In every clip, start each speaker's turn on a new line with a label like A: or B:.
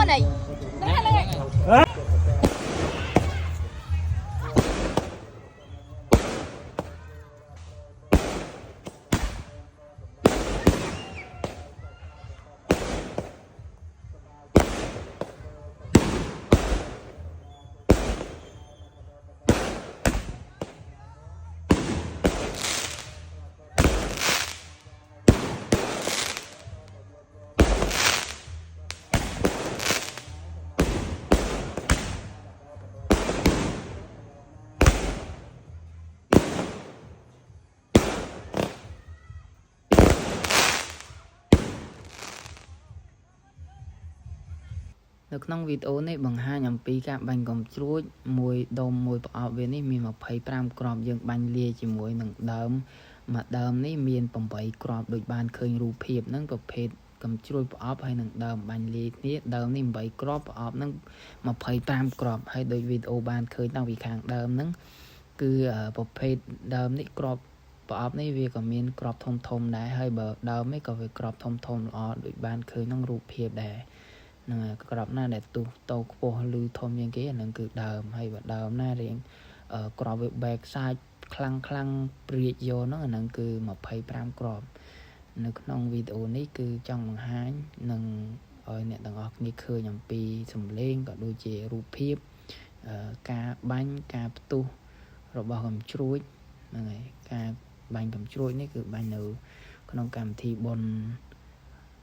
A: này
B: នៅក្នុងវីដេអូនេះបង្ហាញអំពីការបាញ់កំជ្រួចមួយដុំមួយប្រអប់វានេះមាន25គ្រាប់យើងបាញ់លាយជាមួយនឹងដើមមួយដើមនេះមាន8គ្រាប់ដូចបានឃើញរូបភាពហ្នឹងប្រភេទកំជ្រួចប្រអប់ហើយនឹងដើមបាញ់លាយគ្នាដើមនេះ8គ្រាប់ប្រអប់ហ្នឹង25គ្រាប់ហើយដូចវីដេអូបានឃើញតាំងពីខាងដើមហ្នឹងគឺប្រភេទដើមនេះគ្រាប់ប្រអប់នេះវាក៏មានគ្រាប់ធំដែរហើយបើដើមនេះក៏វាគ្រាប់ធំល្អដូចបានឃើញក្នុងរូបភាពដែរនឹងក្របណាដែលទុះតោខ្ពស់ឬធំជាងគេអានឹងគឺដើមហើយបើដើមណារៀងក្របវាបែកសាច់ខ្លាំងព្រាចយកហ្នឹងអានឹងគឺ25គ្រាប់នៅក្នុងវីដេអូនេះគឺចង់បង្ហាញនឹងឲ្យអ្នកទាំងអស់គ្នាឃើញអំពីសម្លេងក៏ដូចជារូបភាពការបាញ់ការផ្ទុះរបស់កំជ្រួចហ្នឹងហើយការបាញ់កំជ្រួចនេះគឺបាញ់នៅក្នុងកម្មវិធីបុណ្យ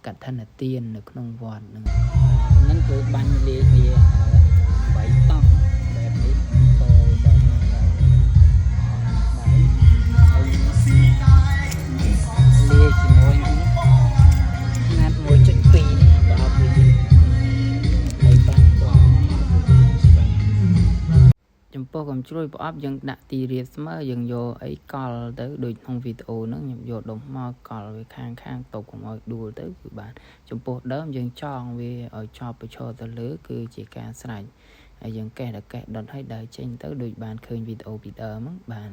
B: កឋិនទាននៅក្នុងវត្តហ្នឹងគឺបាញ់លាយគ្នា8តង់បែបនេះទៅដល់លាយជាមួយនឹងណាត់ 1.2 នេះប្រអប់វាចំពោះកំជ្រួយប្រអប់យើងដាក់ទីរាបស្មើយើងយកអីកលទៅដូចក្នុងវីដេអូហ្នឹងខ្ញុំយកដុំមកកលវាខាងតប់កុំឲ្យដួលទៅគឺបានចំពោះដើមយើងចងវាឲ្យជាប់ប្រឈរទៅលើគឺជាការស្រេចហើយយើងកេះដុតឲ្យដើរចេញទៅដូចបានឃើញវីដេអូពីដើមហ្នឹងបាន